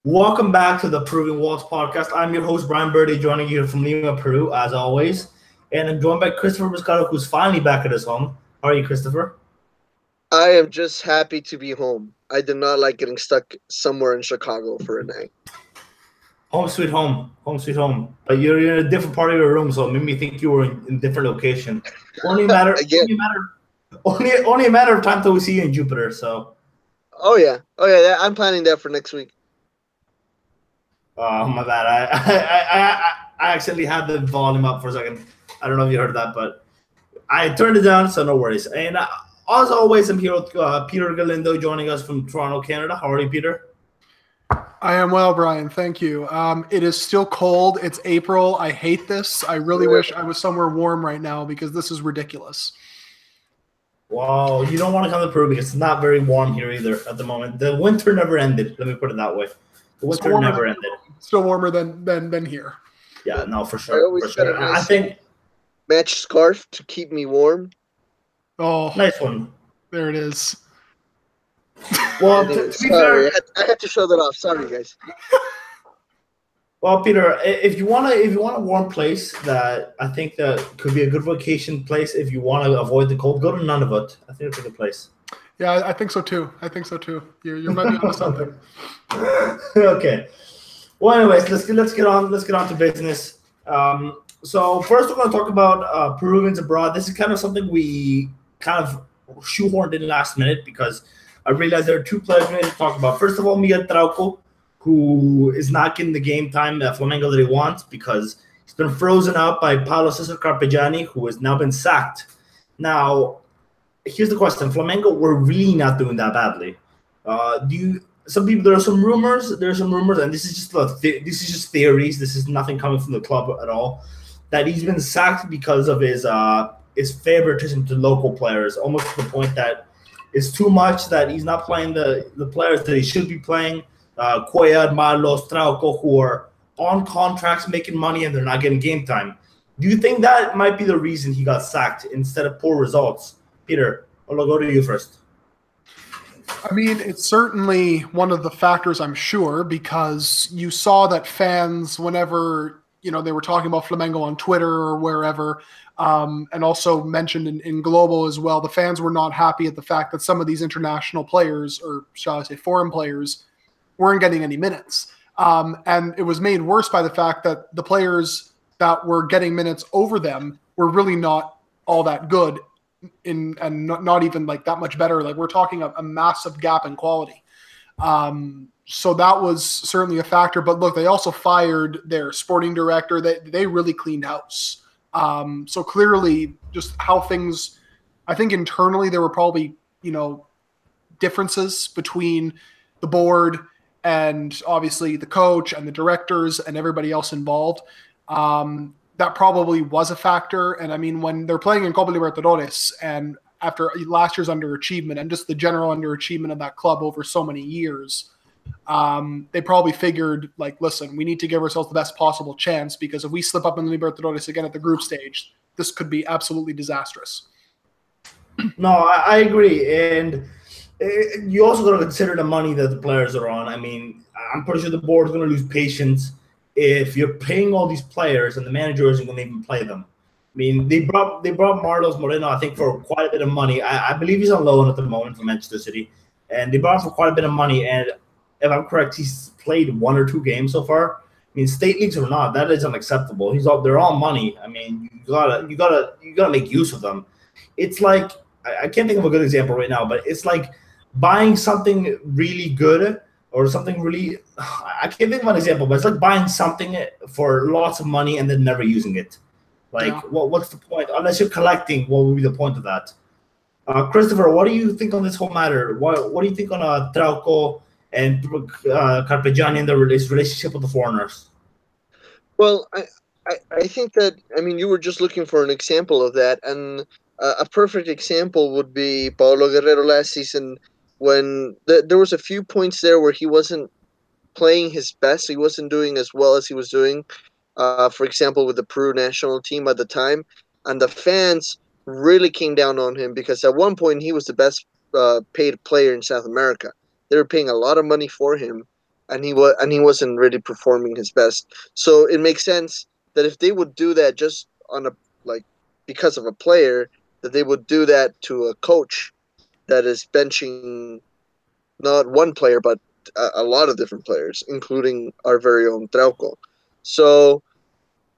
Welcome back to the Peruvian Waltz podcast. I'm your host, Brian Birdie, joining you from Lima, Peru, as always. And I'm joined by Christopher Biscotto, who's finally back at his home. How are you, Christopher? I am just happy to be home. I did not like getting stuck somewhere in Chicago for a night. Home sweet home. Home sweet home. But you're in a different part of your room, so it made me think you were in a different location. Only a matter, Again. only a matter of time till we see you in Jupiter. So, oh yeah. I'm planning that for next week. my bad. I accidentally had the volume up for a second. I don't know if you heard that, but I turned it down, so no worries. And as always, I'm here with Peter Galindo joining us from Toronto, Canada. How are you, Peter? I am well, Brian. Thank you. It is still cold. It's April. I hate this. I really wish I was somewhere warm right now because this is ridiculous. Wow, you don't want to come to Peru because it's not very warm here either at the moment. The winter never ended. Let me put it that way. The winter never ended. Still warmer than here. Yeah, no, for I sure. always For sure. got a nice I think match scarf to keep me warm. Oh, nice one. there it is. Well, Anyway, to be sorry, fair, I had to show that off. Sorry, guys. well, Peter, if you want a warm place that I think that could be a good vacation place if you want to avoid the cold, go to Nunavut. I think it's a good place. Yeah, I think so too. You might be onto something. Okay. Well, anyways, let's get on to business. So first, we're going to talk about Peruvians abroad. This is kind of something we kind of shoehorned in last minute because I realized there are two players we need to talk about. First of all, Miguel Trauco, who is not getting the game time at Flamengo that he wants because he's been frozen out by Paulo Cesar Carpegiani, who has now been sacked. Now, here's the question: Flamengo were really not doing that badly. There are some rumors, and this is just theories. This is nothing coming from the club at all. That he's been sacked because of his favoritism to local players, almost to the point that it's too much that he's not playing the players that he should be playing. Cuellar, Marlos, Trauco, who are on contracts making money and they're not getting game time. Do you think that might be the reason he got sacked instead of poor results? Peter, I'll go to you first. I mean, it's certainly one of the factors, I'm sure, because you saw that fans, whenever they were talking about Flamengo on Twitter or wherever, and also mentioned in Global as well, the fans were not happy at the fact that some of these international players, or shall I say foreign players, weren't getting any minutes. And it was made worse by the fact that the players that were getting minutes over them were really not all that good and not even like that much better. Like we're talking a massive gap in quality. So that was certainly a factor. But look, they also fired their sporting director. They really cleaned house. So clearly just how things, I think internally there were probably, differences between the board and obviously the coach and the directors and everybody else involved. That probably was a factor. And I mean, when they're playing in Copa Libertadores and after last year's underachievement and just the general underachievement of that club over so many years, they probably figured, like, listen, we need to give ourselves the best possible chance because if we slip up in the Libertadores again at the group stage, this could be absolutely disastrous. No, I agree. And you also got to consider the money that the players are on. I mean, I'm pretty sure the board is going to lose patience if you're paying all these players and the manager isn't going to even play them. I mean, they brought Marlos Moreno, I think, for quite a bit of money. I believe he's on loan at the moment for Manchester City, and they brought him for quite a bit of money. And if I'm correct, he's played 1 or 2 games so far. I mean, state leagues or not, that is unacceptable. They're all money. I mean, you gotta make use of them. It's like I can't think of a good example right now, but it's like buying something really good or something really. I can't think of an example, but it's like buying something for lots of money and then never using it. Like, yeah. What's the point? Unless you're collecting, what would be the point of that? Christopher, what do you think on this whole matter? What do you think on Trauco and Carpegiani and his relationship with the foreigners? Well, I think that, I mean, you were just looking for an example of that, and a perfect example would be Paulo Guerrero last season when there was a few points there where he wasn't playing his best. He wasn't doing as well as he was doing, for example, with the Peru national team at the time. And the fans really came down on him because at one point he was the best paid player in South America. They were paying a lot of money for him. and he wasn't really performing his best. So it makes sense that if they would do that just on a like because of a player, that they would do that to a coach that is benching not one player but a lot of different players, including our very own Trauco. So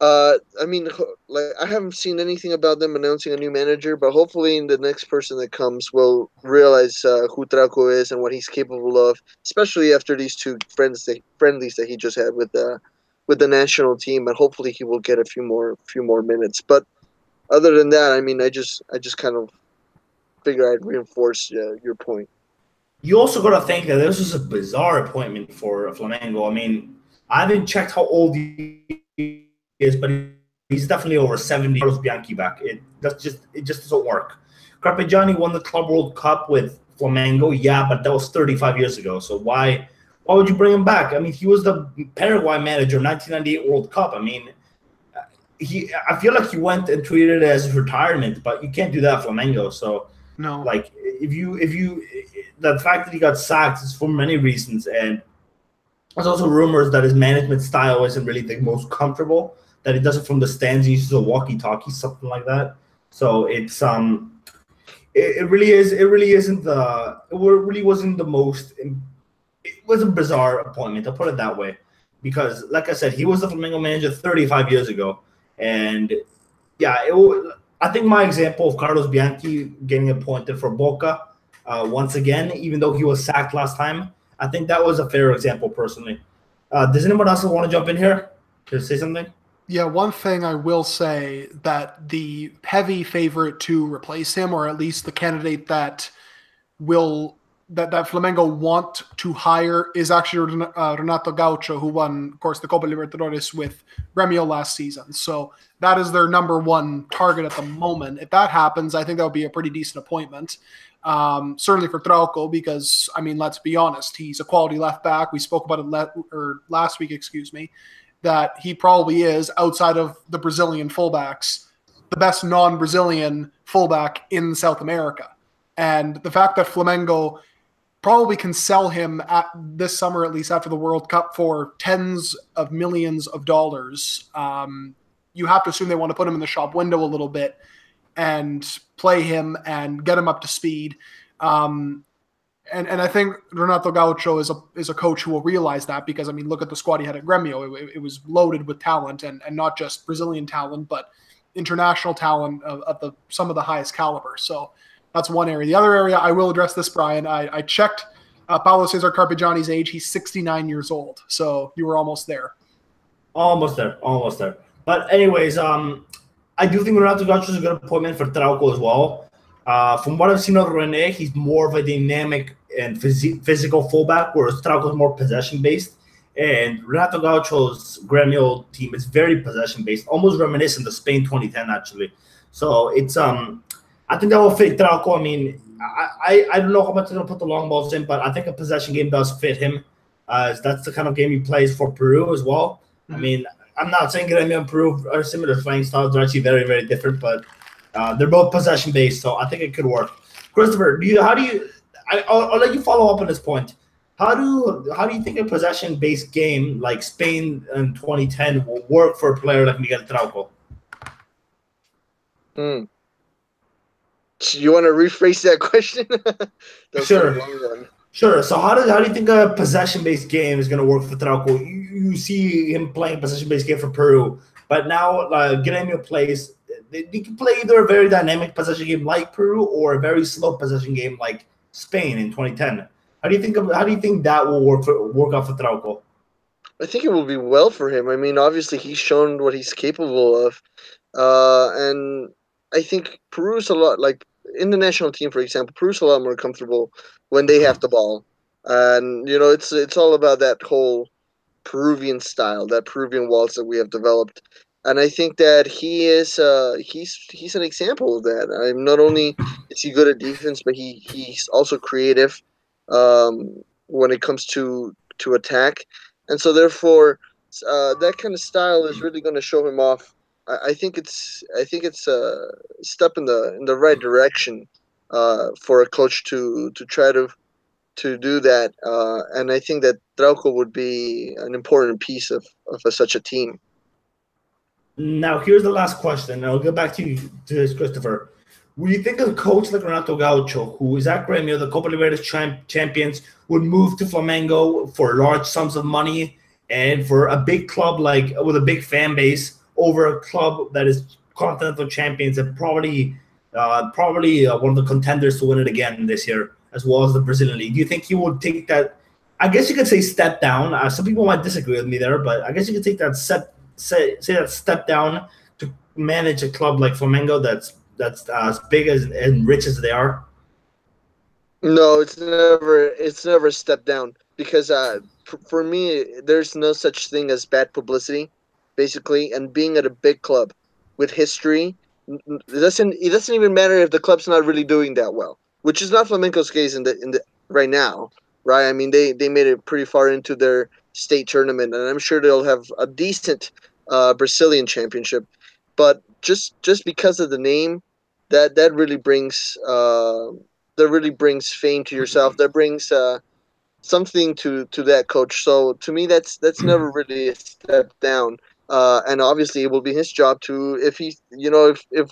I mean, like I haven't seen anything about them announcing a new manager, but hopefully, the next person that comes will realize who Trauco is and what he's capable of, especially after these two friendlies that he just had with the national team, and hopefully he will get a few more minutes. But other than that, I mean, I just kind of figure I'd reinforce your point. You also got to think that this was a bizarre appointment for Flamengo. I mean, I haven't checked how old he is, but he's definitely over 70. Carlos Bianchi back. It just doesn't work. Carpegiani won the Club World Cup with Flamengo, yeah, but that was 35 years ago. So why would you bring him back? I mean, he was the Paraguay manager, 1998 World Cup. I mean, I feel like he went and treated it as retirement, but you can't do that at Flamengo. So No. like if you the fact that he got sacked is for many reasons, and there's also rumors that his management style isn't really the most comfortable, that he does it from the stands, he uses a walkie-talkie, something like that. So it's it really isn't the it really wasn't the most, it was a bizarre appointment, I'll put it that way, because like I said, he was the Flamengo manager 35 years ago, and yeah, I think my example of Carlos Bianchi getting appointed for Boca once again, even though he was sacked last time, I think that was a fair example personally. Does anyone else want to jump in here to say something? Yeah, one thing I will say, that the heavy favorite to replace him, or at least the candidate that Flamengo want to hire, is actually Renato Gaucho, who won, of course, the Copa Libertadores with Gremio last season. So that is their number one target at the moment. If that happens, I think that would be a pretty decent appointment. Certainly for Trauco, because, I mean, let's be honest, he's a quality left back. We spoke about it last week, that he probably is, outside of the Brazilian fullbacks, the best non-Brazilian fullback in South America. And the fact that Flamengo probably can sell him this summer, at least after the World Cup, for tens of millions of dollars, you have to assume they want to put him in the shop window a little bit and play him and get him up to speed. And I think Renato Gaucho is a coach who will realize that, because, I mean, look at the squad he had at Gremio. It was loaded with talent, and not just Brazilian talent, but international talent of some of the highest caliber. So that's one area. The other area, I will address this, Brian. I checked Paulo Cesar Carpegiani's age. He's 69 years old. So you were almost there. Almost there. But anyways, I do think Renato Gaucho is a good appointment for Trauco as well. From what I've seen of René, he's more of a dynamic and physical fullback, whereas Trauco is more possession-based. And Renato Gaucho's Gremio team is very possession-based, almost reminiscent of Spain 2010, actually. So it's I think that will fit Trauco. I mean, I don't know how much they're going to put the long balls in, but I think a possession game does fit him. That's the kind of game he plays for Peru as well. Mm-hmm. I mean, I'm not saying Gremio and Peru are similar playing styles. They're actually very, very different, but they're both possession-based, so I think it could work. Christopher, I'll let you follow up on this point. How do you think a possession-based game like Spain in 2010 will work for a player like Miguel Trauco? You want to rephrase that question? Sure. So how do you think a possession-based game is going to work for Trauco? You see him playing a possession-based game for Peru, but now Gremio plays. They can play either a very dynamic possession game like Peru or a very slow possession game like Spain in 2010. How do you think that will work out for Trauco? I think it will be well for him. I mean, obviously he's shown what he's capable of, and I think Peru's a lot, like in the national team, for example. Peru's a lot more comfortable when they have the ball, and it's all about that whole Peruvian style, that Peruvian waltz that we have developed. And I think that he is he's an example of that. Not only is he good at defense, but he's also creative when it comes to attack, and so therefore that kind of style is really going to show him off. I think it's a step in the right direction for a coach to try to do that, and I think that Trauco would be an important piece of such a team. Now, here's the last question, and I'll get back to you, Christopher. Would you think a coach like Renato Gaucho, who is at Gremio, the Copa Libertadores champions, would move to Flamengo for large sums of money and for a big club like with a big fan base over a club that is continental champions and probably one of the contenders to win it again this year, as well as the Brazilian League? Do you think he would take that? I guess you could say step down. Some people might disagree with me there, but I guess you could take that say that step down to manage a club like Flamengo that's as big as and rich as they are. No, it's never a step down because for me, there's no such thing as bad publicity, basically. And being at a big club with history, it doesn't even matter if the club's not really doing that well, which is not Flamenco's case in the right now, right? I mean, they made it pretty far into their state tournament, and I'm sure they'll have a decent Brazilian championship. But just because of the name, that really brings fame to yourself. That brings something to that coach. So to me, that's never really a step down. And obviously, it will be his job to if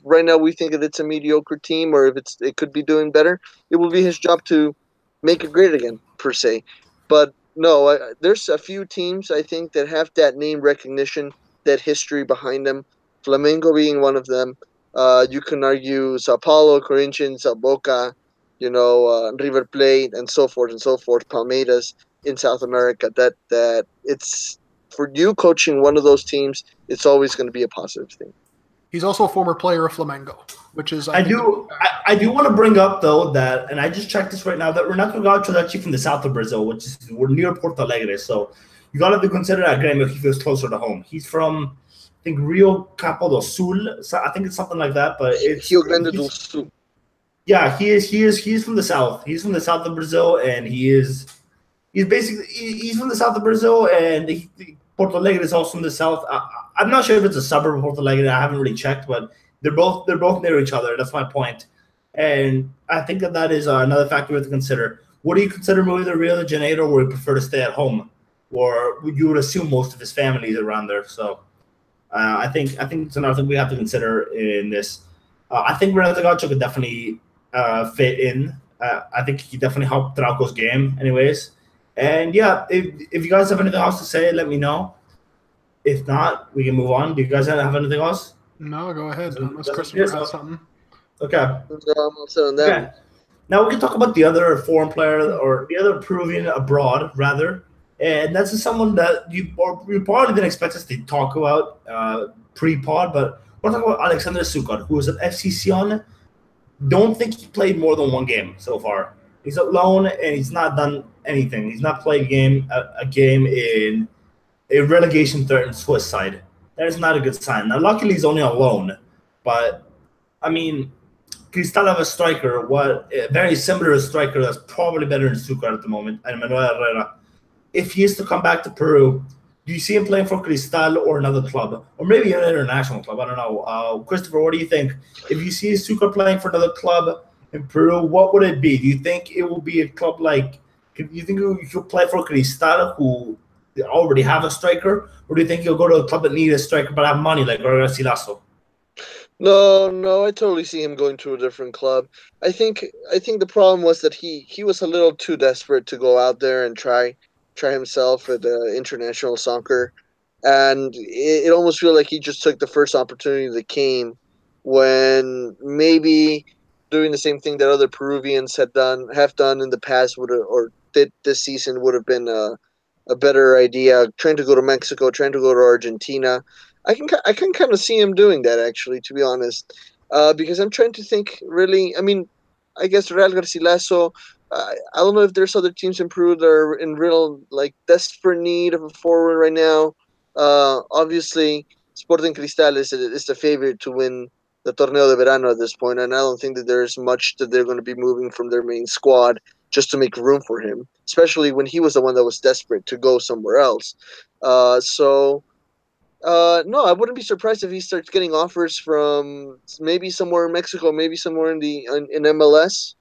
right now we think that it's a mediocre team or if it could be doing better, it will be his job to make it great again per se. But no, there's a few teams I think that have that name recognition, that history behind them. Flamengo being one of them. You can argue Sao Paulo, Corinthians, Boca, River Plate, and so forth and so forth. Palmeiras in South America. That it's for you coaching one of those teams, it's always going to be a positive thing. He's also a former player of Flamengo, which is I do want to bring up though that, and I just checked this right now, that Renato Gaucho is actually from the south of Brazil, which is we're near Porto Alegre. So you got to consider that Grêmio, he feels closer to home. He's from, I think, Rio Capo do Sul. So I think it's something like that, but it's Rio Grande do Sul. Yeah, he's from the south. He's from the south of Brazil, and he's from the south of Brazil, and Porto Alegre is also from the south. I'm not sure if it's a suburb of Porto Alegre. I haven't really checked, but they're both near each other. That's my point, and I think that is another factor we have to consider. What do you consider moving to Rio de Janeiro, or would you prefer to stay at home, or you would assume most of his family is around there? So I think it's another thing we have to consider in this. I think Renato Gaucho could definitely fit in. I think he definitely helped Trauco's game, anyways. And yeah, if you guys have anything else to say, let me know. If not, we can move on. Do you guys have anything else? No, go ahead. Unless Christopher has something. Okay. Okay. Now we can talk about the other foreign player or the other Peruvian abroad, rather. And that's someone that you probably didn't expect us to talk about pre-pod, but we're talking about Alexander Succar, who is at FC Sion. Don't think he played more than one game so far. He's at loan and he's not done anything. He's not played a game in a relegation threatened Swiss side. That is not a good sign. Now, luckily, he's only on loan, but I mean, Cristal have a striker, a very similar striker that's probably better than Succar at the moment, and Manuel Herrera. If he is to come back to Peru, do you see him playing for Cristal or another club, or maybe an international club? I don't know. Christopher, what do you think? If you see Succar playing for another club in Peru, what would it be? Do you think it will be a club like? Do you think you could play for Cristal, who already have a striker, or do you think you'll go to a club that needs a striker but have money like Garcilaso? No, I totally see him going to a different club. I think the problem was that he was a little too desperate to go out there and try himself at international soccer, and it almost feels like he just took the first opportunity that came, when maybe doing the same thing that other Peruvians have done in the past or did this season would have been a better idea. Trying to go to Mexico, trying to go to Argentina. I can kind of see him doing that, actually, to be honest, because I'm trying to think really. I mean, I guess Real Garcilaso. I don't know if there's other teams in Peru that are in real desperate need of a forward right now. Obviously, Sporting Cristal is the favorite to win the Torneo de Verano at this point, and I don't think that there's much that they're going to be moving from their main squad just to make room for him, especially when he was the one that was desperate to go somewhere else. No, I wouldn't be surprised if he starts getting offers from maybe somewhere in Mexico, maybe somewhere in MLS.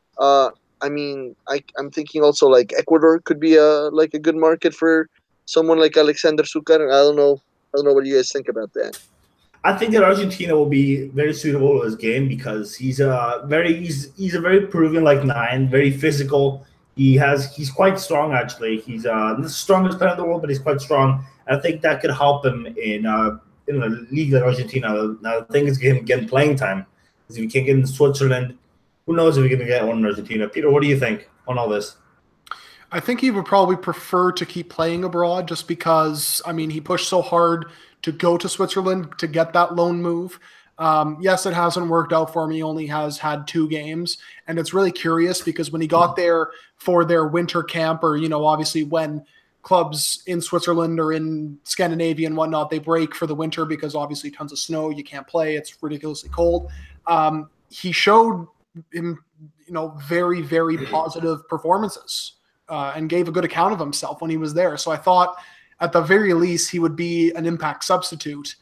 I mean, I'm thinking also like Ecuador could be a good market for someone like Alexander Zucker. I don't know what you guys think about that. I think that Argentina will be very suitable to his game because he's a very Peruvian like nine, very physical. He's quite strong actually. He's not the strongest player in the world, but he's quite strong. I think that could help him in a league like Argentina. Now the thing is getting playing time. Because if you can't get in Switzerland, who knows if you're gonna get one in Argentina. Peter, what do you think on all this? I think he would probably prefer to keep playing abroad just because, I mean, he pushed so hard to go to Switzerland to get that loan move. Yes, it hasn't worked out for him. He only has had 2 games. And it's really curious because when he got there for their winter camp, or, obviously when clubs in Switzerland or in Scandinavia and whatnot, they break for the winter because obviously tons of snow, you can't play, it's ridiculously cold. He showed him, very, very positive performances. And gave a good account of himself when he was there. So I thought at the very least he would be an impact substitute,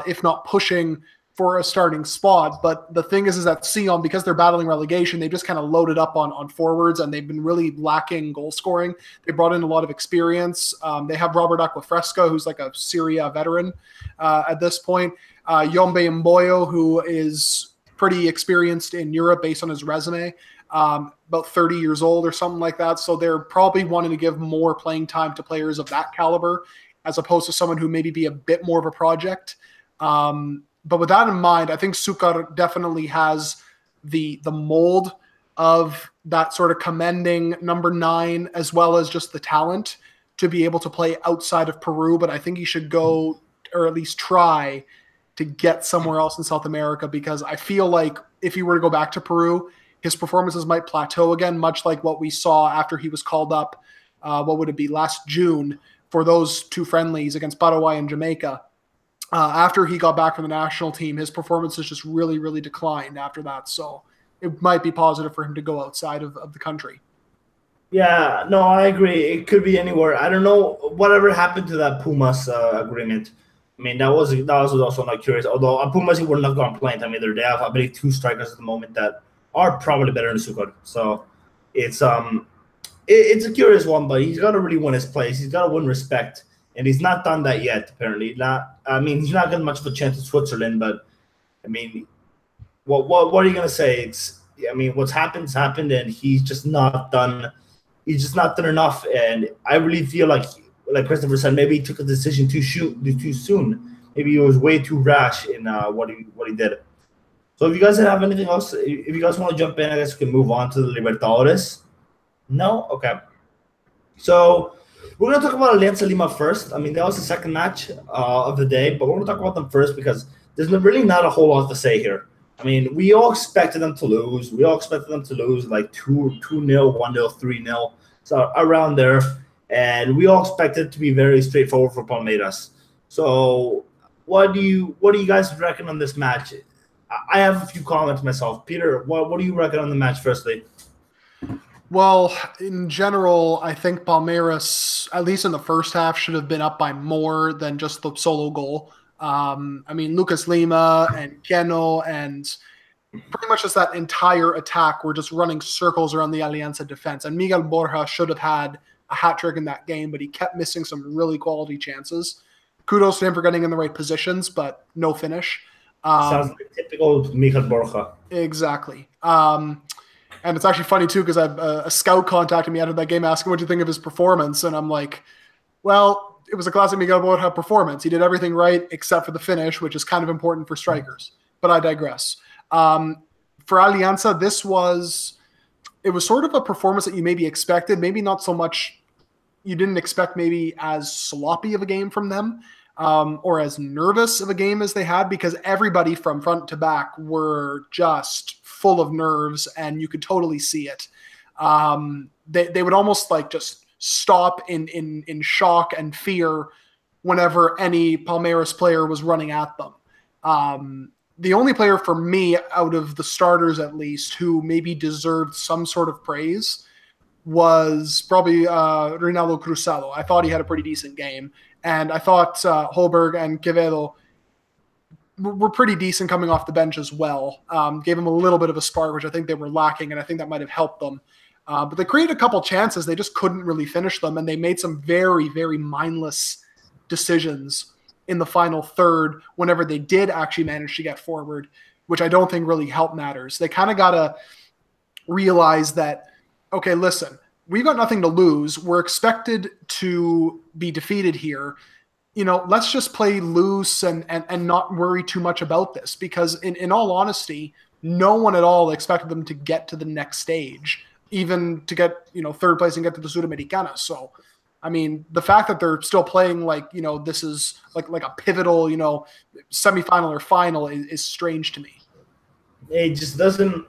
if not pushing for a starting spot. But the thing is that Sion, because they're battling relegation, they just kind of loaded up on forwards, and they've been really lacking goal scoring. They brought in a lot of experience. They have Robert Aquafresca, who's like a Serie A veteran at this point. Yombe Mboyo, who is pretty experienced in Europe based on his resume. About 30 years old or something like that. So they're probably wanting to give more playing time to players of that caliber, as opposed to someone who maybe be a bit more of a project. But with that in mind, I think Sukar definitely has the mold of that sort of commending number 9, as well as just the talent to be able to play outside of Peru. But I think he should go, or at least try to get somewhere else in South America, because I feel like if he were to go back to Peru, his performances might plateau again, much like what we saw after he was called up, what would it be, last June, for those 2 friendlies against Paraguay and Jamaica. After he got back from the national team, his performances just really, really declined after that. So it might be positive for him to go outside of the country. Yeah, no, I agree. It could be anywhere. I don't know whatever happened to that Pumas agreement. I mean, that was also not curious. Although Pumas, he wouldn't have gone playing time either. They have, I believe, 2 strikers at the moment that are probably better than Sukar. So it's a curious one, but he's got to really win his place. He's got to win respect, and he's not done that yet. Apparently, he's not getting much of a chance in Switzerland. But I mean, what are you gonna say? What's happened's happened, and he's just not done. He's just not done enough. And I really feel like Christopher said, maybe he took a decision too soon. Maybe he was way too rash in what he did. So if you guys have anything else, if you guys want to jump in, I guess we can move on to the Libertadores. No? Okay. So we're going to talk about Alianza Lima first. I mean, that was the second match of the day, but we're going to talk about them first because there's really not a whole lot to say here. I mean, we all expected them to lose. We all expected them to lose like 2-0, 1-0, 3-0, so around there. And we all expected it to be very straightforward for Palmeiras. So what do you guys reckon on this match? I have a few comments myself. Peter, what do you reckon on the match, firstly? Well, in general, I think Palmeiras, at least in the first half, should have been up by more than just the solo goal. Lucas Lima and Keno and pretty much just that entire attack were just running circles around the Alianza defense. And Miguel Borja should have had a hat trick in that game, but he kept missing some really quality chances. Kudos to him for getting in the right positions, but no finish. Sounds like typical Miguel Borja. Exactly. And it's actually funny, too, because a scout contacted me after that game asking what do you think of his performance. And I'm like, well, it was a classic Miguel Borja performance. He did everything right except for the finish, which is kind of important for strikers. But I digress. For Alianza, it was sort of a performance that you maybe expected. Maybe not so much, you didn't expect maybe as sloppy of a game from them. Or as nervous of a game as they had, because everybody from front to back were just full of nerves, and you could totally see it. They would almost like just stop in shock and fear whenever any Palmeiras player was running at them. The only player for me, out of the starters at least, who maybe deserved some sort of praise was probably Reinaldo Cruzado. I thought he had a pretty decent game. And I thought Holberg and Quevedo were pretty decent coming off the bench as well. Gave them a little bit of a spark, which I think they were lacking, and I think that might have helped them. But they created a couple chances. They just couldn't really finish them, and they made some very, very mindless decisions in the final third whenever they did actually manage to get forward, which I don't think really helped matters. They kind of got to realize that, okay, listen, we've got nothing to lose. We're expected to be defeated here. Let's just play loose and not worry too much about this, because in all honesty, no one at all expected them to get to the next stage, even to get, third place and get to the Sudamericana. So, I mean, the fact that they're still playing like, this is like a pivotal, semifinal or final is strange to me. It just doesn't.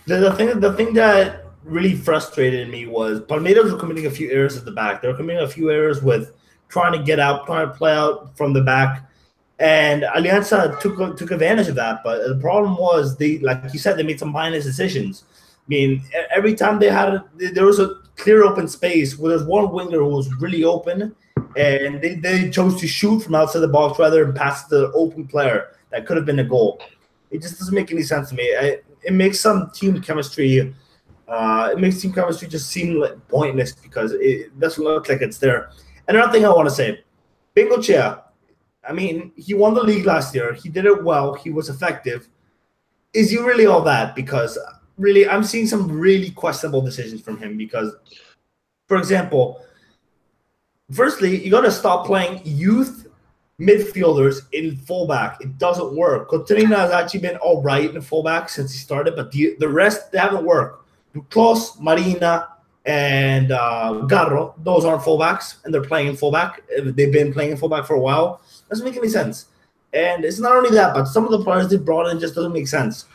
The thing that really frustrated me was Palmeiras were committing a few errors at the back. They were committing a few errors with trying to get out, trying to play out from the back. And Alianza took advantage of that. But the problem was, like you said, they made some mindless decisions. I mean, every time there was a clear open space where there's one winger who was really open, and they chose to shoot from outside the box rather than pass the open player. That could have been a goal. It just doesn't make any sense to me. It makes some team chemistry. It makes team chemistry just seem like pointless because it doesn't look like it's there. Another thing I want to say, Bengochea. I mean, he won the league last year. He did it well. He was effective. Is he really all that? Because really, I'm seeing some really questionable decisions from him. Because, for example, firstly, you got to stop playing youth midfielders in fullback. It doesn't work. Cotrina has actually been all right in fullback since he started, but the rest, they haven't worked. Duclos, Marina, and Garro, those aren't fullbacks, and they're playing in fullback. They've been playing in fullback for a while. Doesn't make any sense. And it's not only that, but some of the players they brought in just doesn't make sense.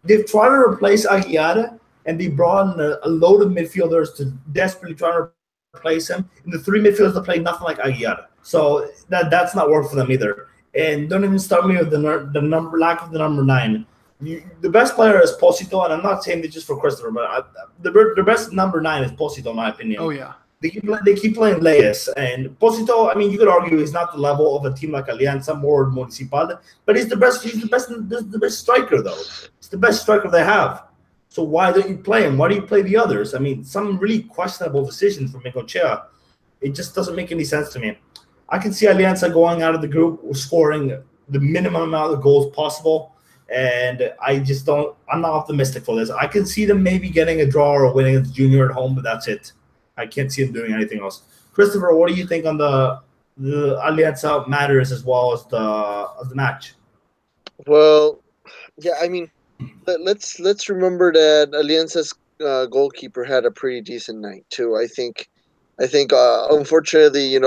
They've tried to replace Aguiar, and they brought in a load of midfielders to desperately try to replace him. And the three midfielders that play nothing like Aguiar. So that's not worked for them either. And don't even start me with the lack of the number 9. The best player is Posito, and I'm not saying this just for Christopher, but the best number 9 is Posito, in my opinion. Oh, yeah. They keep playing Leyes. And Posito, I mean, you could argue he's not the level of a team like Alianza or Municipal, but he's the best striker, though. He's the best striker they have. So why don't you play him? Why do you play the others? I mean, some really questionable decisions from Bengochea. It just doesn't make any sense to me. I can see Alianza going out of the group, scoring the minimum amount of goals possible. And I'm not optimistic for this. I can see them maybe getting a draw or winning against Junior at home, but that's it. I can't see them doing anything else. Christopher, what do you think on the Alianza matters as well as the match? Well, yeah, I mean, let's remember that Alianza's goalkeeper had a pretty decent night too. I think unfortunately,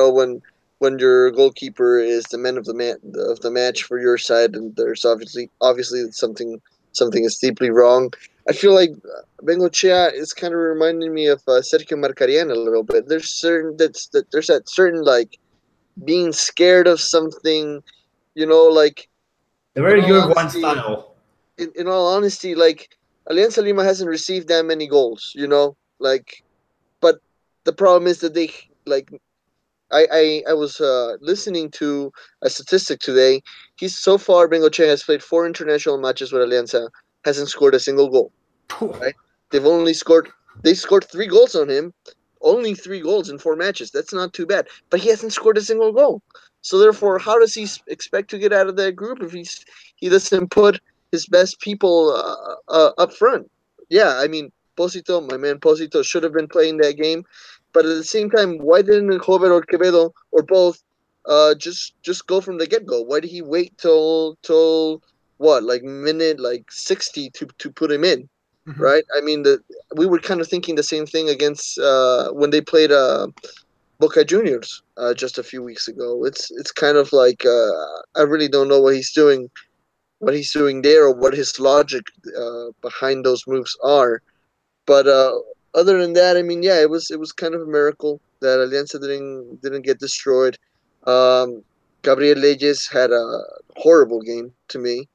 when your goalkeeper is the man of the match for your side, and there's obviously something is deeply wrong. I feel like Bengochea is kind of reminding me of Sergio Marcarian a little bit. There's that certain like being scared of something, like the very Uruguayan style. In all honesty, like Alianza Lima hasn't received that many goals, but the problem is that they like. I was listening to a statistic today. So far, Bengochea has played 4 international matches with Alianza, hasn't scored a single goal. Right? They scored 3 goals on him, only 3 goals in 4 matches. That's not too bad, but he hasn't scored a single goal. So therefore, how does he expect to get out of that group if he doesn't put his best people up front? Yeah, I mean, my man Posito should have been playing that game. But at the same time, why didn't Jover or Quevedo or both just go from the get-go? Why did he wait till what, like minute 60 to put him in? Mm-hmm. Right? I mean, we were kind of thinking the same thing against when they played Boca Juniors just a few weeks ago. It's kind of like I really don't know what he's doing there, or what his logic behind those moves are. But other than that, I mean, yeah, it was kind of a miracle that Alianza didn't get destroyed. Gabriel Leyes had a horrible game to me.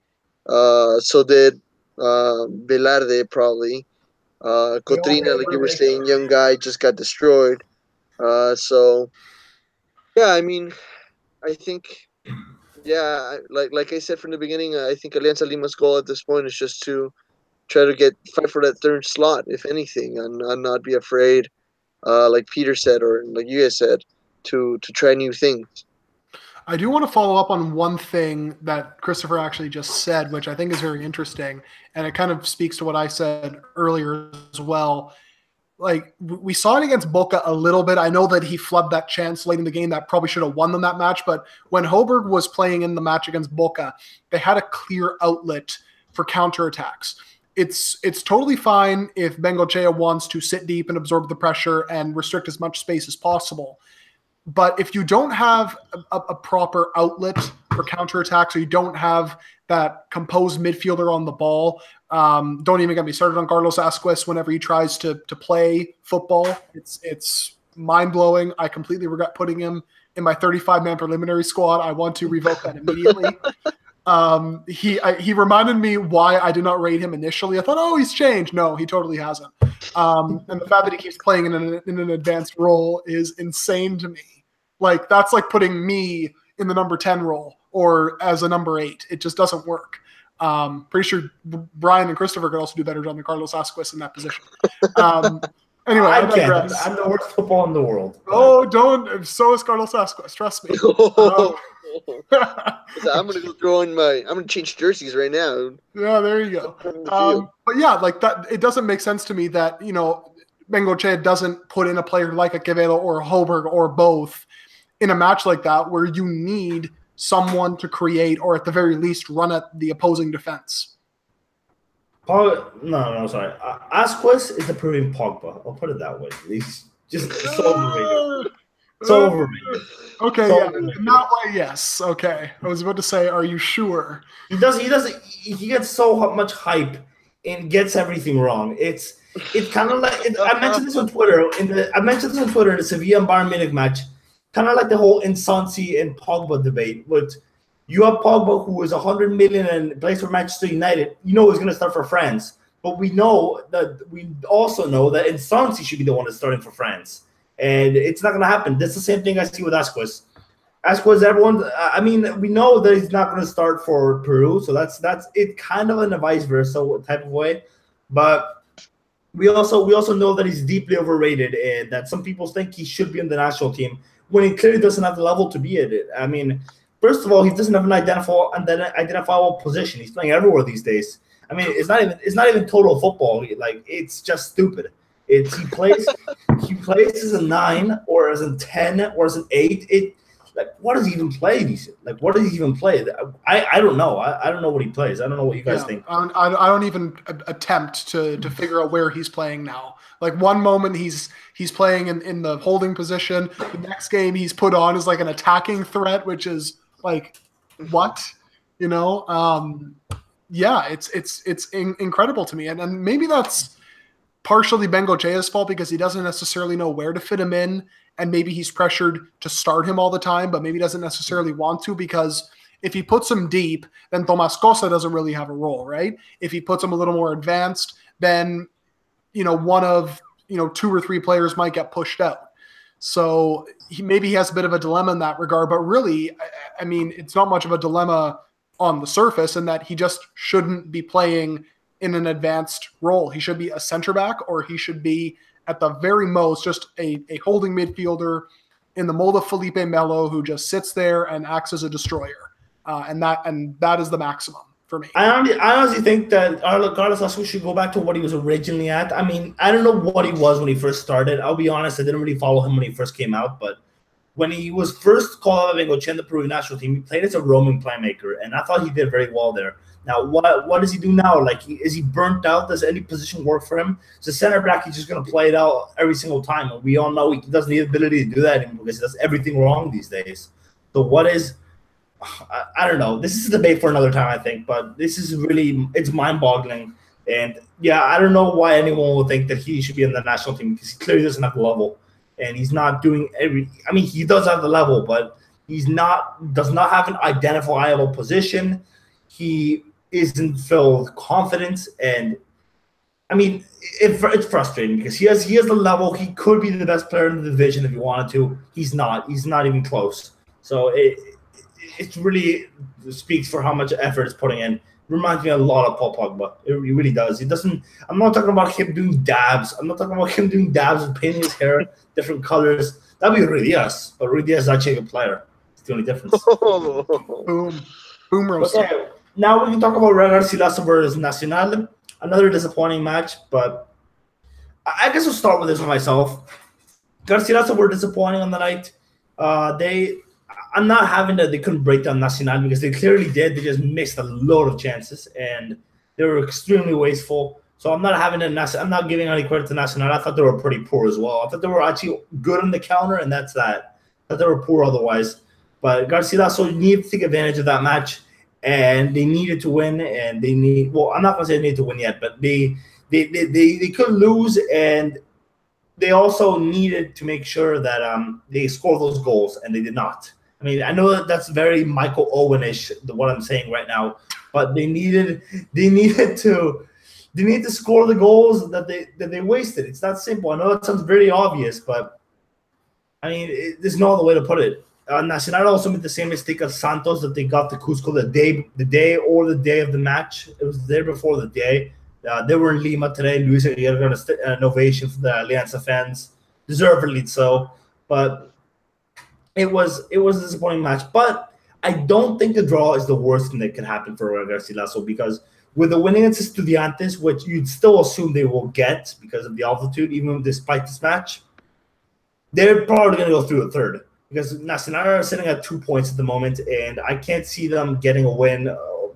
So did Velarde, probably. Cotrina, like you were saying, young guy, just got destroyed. So yeah, I mean, I think, yeah, like I said from the beginning, I think Alianza Lima's goal at this point is just to try to fight for that third slot, if anything, and not be afraid, like Peter said or like you guys said, to try new things. I do want to follow up on one thing that Christopher actually just said, which I think is very interesting, and it kind of speaks to what I said earlier as well. Like, we saw it against Boca a little bit. I know that he flubbed that chance late in the game that probably should have won them that match, but when Hoberg was playing in the match against Boca, they had a clear outlet for counterattacks. It's totally fine if Bengochea wants to sit deep and absorb the pressure and restrict as much space as possible. But if you don't have a proper outlet for counterattacks, or you don't have that composed midfielder on the ball, don't even get me started on Carlos Asquez whenever he tries to play football. It's mind-blowing. I completely regret putting him in my 35-man preliminary squad. I want to revoke that immediately. He reminded me why I did not rate him initially. I thought, oh, he's changed. No, he totally hasn't. And the fact that he keeps playing in an advanced role is insane to me. Like, that's like putting me in the number 10 role or as a number 8. It just doesn't work. Pretty sure Brian and Christopher could also do better job than Carlos Asquez in that position. Anyway, I can't. I'm the worst football in the world. Oh, don't. So is Carlos Asquez. Trust me. I'm gonna go throw in I'm gonna change jerseys right now. Yeah, there you go. But yeah, like that, it doesn't make sense to me that, you know, Bengochea doesn't put in a player like a Quevedo or a Hoberg or both in a match like that, where you need someone to create or at the very least run at the opposing defense. No, sorry. Asquez is the Peruvian Pogba. I'll put it that way. He's just so overrated. So overrated. Okay, so yeah, in that way, yes. Okay, I was about to say, are you sure? He gets so much hype and gets everything wrong. It's kind of like I mentioned this on Twitter in the Sevilla and Bayern Munich match. Kind of like the whole Insansi and Pogba debate. But you have Pogba, who is 100 million and plays for Manchester United. You know he's going to start for France. But we also know that Insansi should be the one that's starting for France. And it's not going to happen. That's the same thing I see with Asquez. Asquez, we know that he's not going to start for Peru, so that's it, kind of in a vice versa type of way. But we also know that he's deeply overrated, and that some people think he should be in the national team when he clearly doesn't have the level to be at it. I mean, first of all, he doesn't have an identifiable position. He's playing everywhere these days. I mean, it's not even total football. Like, it's just stupid. He plays as a 9 or as a 10 or as an 8. What does he even play? What does he even play? I don't know. I don't know what he plays. I don't know what you guys think. I don't even attempt to figure out where he's playing now. Like, one moment he's playing in the holding position. The next game he's put on as like an attacking threat, which is like, what? You know? Yeah, it's incredible to me. And maybe that's partially Bengochea's fault, because he doesn't necessarily know where to fit him in, and maybe he's pressured to start him all the time, but maybe doesn't necessarily want to, because if he puts him deep, then Tomas Costa doesn't really have a role, right? If he puts him a little more advanced, then, you know, one of, 2 or 3 players might get pushed out. So maybe he has a bit of a dilemma in that regard, but really, I mean, it's not much of a dilemma on the surface, in that he just shouldn't be playing in an advanced role. He should be a center back, or he should be at the very most just a holding midfielder in the mold of Felipe Melo, who just sits there and acts as a destroyer. And that is the maximum for me. I honestly think that Carlos Asquez should go back to what he was originally at. I mean, I don't know what he was when he first started. I'll be honest, I didn't really follow him when he first came out, but when he was first called up and Bengochea in the Peruvian national team, he played as a roaming playmaker, and I thought he did very well there. Now, what does he do now? Like, is he burnt out? Does any position work for him? As a center back, he's just going to play it out every single time. And we all know he doesn't have the ability to do that anymore, because he does everything wrong these days. So I don't know. This is a debate for another time, I think. But this is really, it's mind-boggling. And, yeah, I don't know why anyone would think that he should be in the national team, because he clearly doesn't have the level. And he's not doing he does have the level, but does not have an identifiable position. He isn't filled with confidence, and I mean, it's frustrating, because he has the level. He could be the best player in the division if he wanted to. He's not even close. So it really speaks for how much effort it's putting in. reminds me a lot of Paul Pogba. It really does. He doesn't. I'm not talking about him doing dabs. I'm not talking about him doing dabs and painting his hair different colors. That'd be Ruiz, but Ruiz is actually a good player. It's the only difference. Boom roasted. Okay, now we can talk about Real Garcilaso versus Nacional. Another disappointing match, but I guess we'll start with this one myself. Garcilaso were disappointing on the night. I'm not having that they couldn't break down Nacional because they clearly did. They just missed a load of chances and they were extremely wasteful. So I'm not giving any credit to Nacional. I thought they were pretty poor as well. I thought they were actually good on the counter, and that's that. I thought they were poor otherwise. But Garcilaso needed to take advantage of that match, and they needed to win. And I'm not gonna say they need to win yet, but they could lose, and they also needed to make sure that they score those goals, and they did not. I mean, I know that's very Michael Owen-ish, what I'm saying right now, but they needed to score the goals that they wasted. It's that simple. I know it sounds very obvious, but I mean, there's no other way to put it. Nacional also made the same mistake as Santos that they got to Cusco the day of the match. It was the day before the day. They were in Lima today. Luis Aguirre got an ovation from the Alianza fans, deservedly so. But it was a disappointing match. But I don't think the draw is the worst thing that can happen for Real Garcilaso, because with the winning against Estudiantes, which you'd still assume they will get because of the altitude, even despite this match, they're probably going to go through a third. Because Nacional are sitting at 2 points at the moment, and I can't see them getting a win.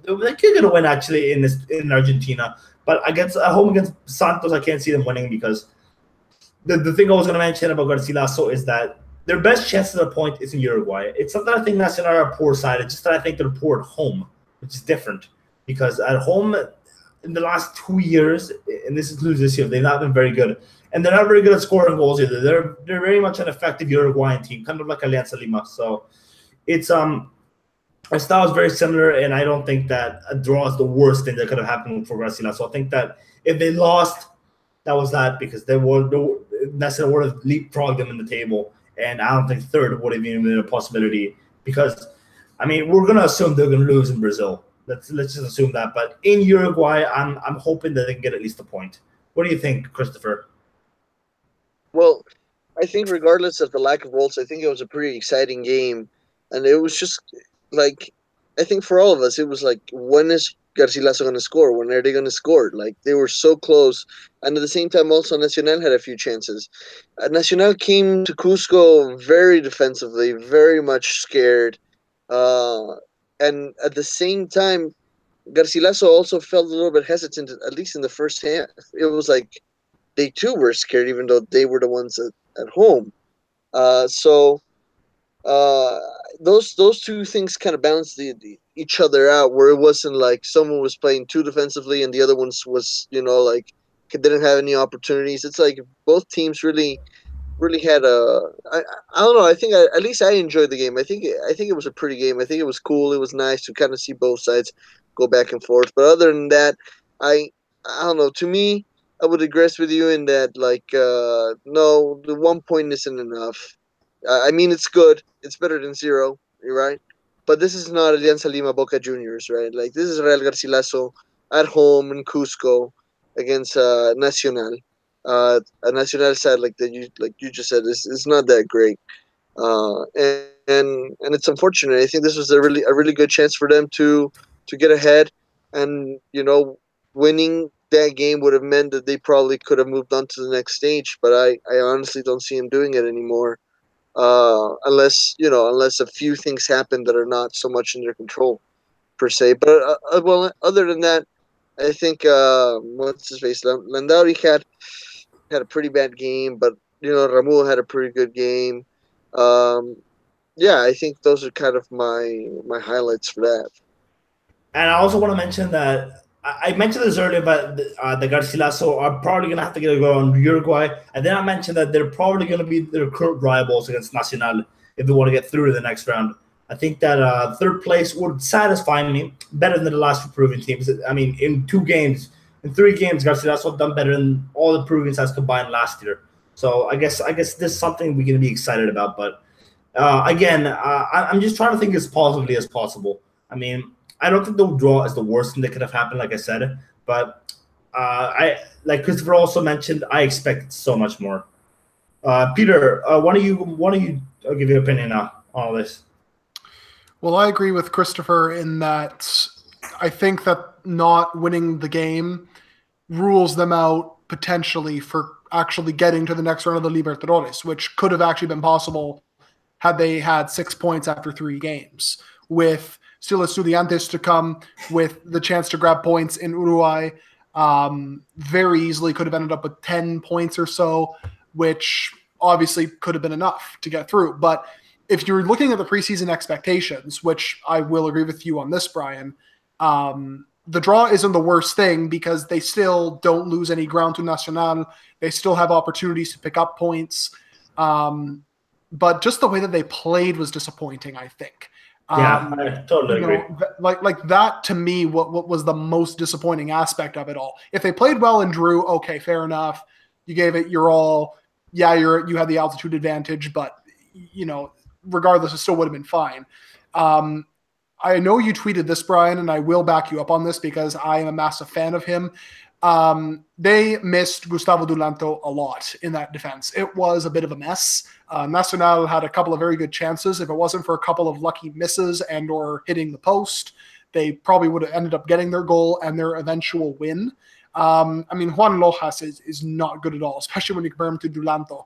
They could get a win actually in Argentina, but at home against Santos, I can't see them winning because the thing I was going to mention about Garcilaso is that their best chance at a point is in Uruguay. It's not that I think Nacional are a poor side; it's just that I think they're poor at home, which is different. Because at home, in the last 2 years, and this includes this year, they've not been very good. And they're not very good at scoring goals either. They're very much an effective Uruguayan team, kind of like Alianza Lima. So it's our style is very similar, and I don't think that a draw is the worst thing that could have happened for Garcilaso. So I think that if they lost, that was that, because Nacional would have leapfrogged them in the table, and I don't think third would have even been a possibility. Because I mean, we're gonna assume they're gonna lose in Brazil. Let's just assume that. But in Uruguay, I'm hoping that they can get at least a point. What do you think, Christopher? Well, I think regardless of the lack of Waltz, I think it was a pretty exciting game. And it was just like, I think for all of us, it was like, when is Garcilaso going to score? When are they going to score? Like, they were so close. And at the same time, also, Nacional had a few chances. Nacional came to Cusco very defensively, very much scared. And at the same time, Garcilaso also felt a little bit hesitant, at least in the first half. It was like they too were scared, even though they were the ones at home. So those two things kind of balanced each other out, where it wasn't like someone was playing too defensively and the other ones was, like, didn't have any opportunities. It's like both teams really had I don't know. I think at least I enjoyed the game. I think it was a pretty game. I think it was cool. It was nice to kind of see both sides go back and forth. But other than that, I don't know. To me, I would agree with you in that, like, no, the 1 point isn't enough. I mean, it's good. It's better than zero. You're right. But this is not Alianza Lima Boca Juniors, right? Like, this is Real Garcilaso at home in Cusco against Nacional. A Nacional side like you just said is not that great, and it's unfortunate. I think this was a really good chance for them to get ahead, and winning that game would have meant that they probably could have moved on to the next stage. But I honestly don't see them doing it anymore, unless a few things happen that are not so much in their control per se. But well, other than that, I think what's his face, Landauri had a pretty bad game, but Ramu had a pretty good game. Yeah, I think those are kind of my highlights for that. And I also want to mention that I mentioned this earlier, but the Garcilaso are probably going to have to get a go on Uruguay. And then I mentioned that they're probably going to be their current rivals against Nacional if they want to get through to the next round. I think that third place would satisfy me better than the last two Peruvian teams. I mean, in 3 games, Garcilaso have done better than all the Peruvian sides combined last year. So I guess this is something we're going to be excited about. But again, I'm just trying to think as positively as possible. I mean, I don't think the draw is the worst thing that could have happened, like I said. But I like Christopher also mentioned, I expect so much more. Peter, why don't you give your opinion on all this? Well, I agree with Christopher in that I think that not winning the game rules them out potentially for actually getting to the next round of the Libertadores, which could have actually been possible had they had 6 points after 3 games, with still Estudiantes to come, with the chance to grab points in Uruguay. Very easily could have ended up with 10 points or so, which obviously could have been enough to get through. But if you're looking at the preseason expectations, which I will agree with you on this, Brian, the draw isn't the worst thing because they still don't lose any ground to Nacional. They still have opportunities to pick up points. But just the way that they played was disappointing, I think. Yeah, I totally agree. Like that to me, what was the most disappointing aspect of it all? If they played well and drew, okay, fair enough. You gave it your all. Yeah, you had the altitude advantage, but regardless, it still would have been fine. I know you tweeted this, Brian, and I will back you up on this because I am a massive fan of him. They missed Gustavo Dulanto a lot in that defense. It was a bit of a mess. Nacional had a couple of very good chances. If it wasn't for a couple of lucky misses and or hitting the post, they probably would have ended up getting their goal and their eventual win. Juan Lojas is not good at all, especially when you compare him to Dulanto,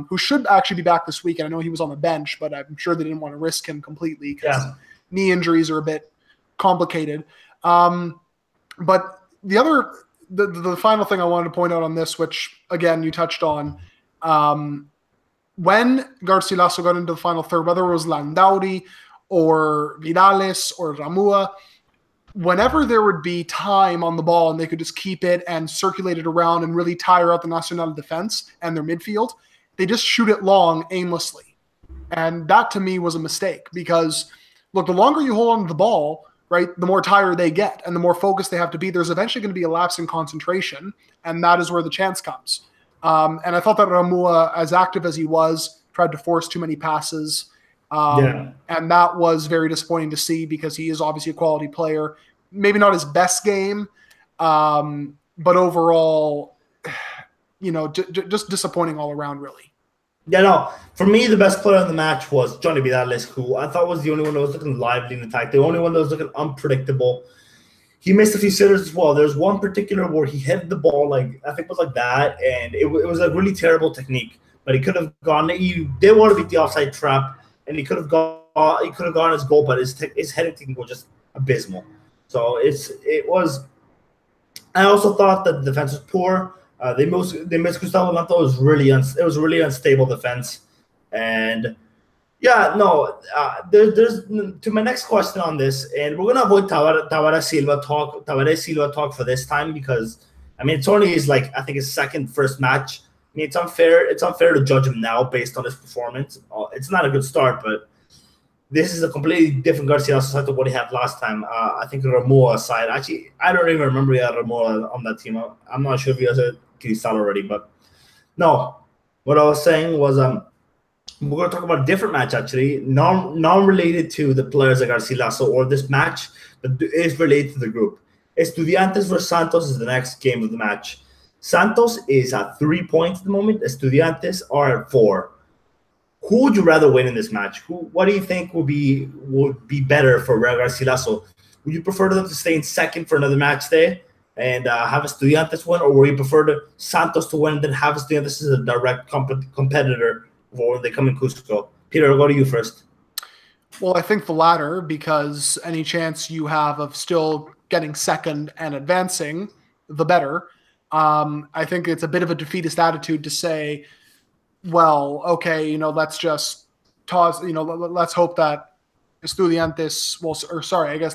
who should actually be back this week. And I know he was on the bench, but I'm sure they didn't want to risk him completely because knee injuries are a bit complicated. But the final thing I wanted to point out on this, which again you touched on, when Garcilaso got into the final third, whether it was Landauri or Vidales or Ramua, whenever there would be time on the ball and they could just keep it and circulate it around and really tire out the Nacional defense and their midfield, they just shoot it long aimlessly. And that to me was a mistake because, look, the longer you hold on to the ball, right, the more tired they get and the more focused they have to be. There's eventually going to be a lapse in concentration, and that is where the chance comes. And I thought that Ramua, as active as he was, tried to force too many passes. And that was very disappointing to see because he is obviously a quality player. Maybe not his best game, but overall, just disappointing all around, really. Yeah, no. For me, the best player in the match was Johnny Vidales, who I thought was the only one that was looking lively in attack, the only one that was looking unpredictable. He missed a few sitters as well. There's one particular where he hit the ball, I think it was like that, and it was a really terrible technique. But he could have gone. He did want to beat the offside trap, and he could have gone. He could have gone his goal, but his heading technique was just abysmal. So it was. I also thought that the defense was poor. They missed Gustavo Lanto. It was really unstable defense, and there's to my next question on this, and we're gonna avoid Tavares Silva talk for this time because it's only his I think his first match. It's unfair to judge him now based on his performance. It's not a good start, but this is a completely different Garcia side to what he had last time. I think Ramua aside, actually, I don't even remember he had Ramua on that team. I'm not sure if he has a Cristal already, but no. What I was saying was we're going to talk about a different match, actually, non-related to the players like Garcilaso or this match, but is related to the group. Estudiantes versus Santos is the next game of the match. Santos is at 3 points at the moment. Estudiantes are at 4. Who would you rather win in this match? What do you think would be better for Garcilaso? Would you prefer them to stay in second for another match day and have Estudiantes win, or would you prefer Santos to win and then have Estudiantes as a direct competitor when they come in Cusco? Peter, I'll go to you first. Well, I think the latter, because any chance you have of still getting second and advancing, the better. I think it's a bit of a defeatist attitude to say, well, okay, let's just toss, let's hope that Estudiantes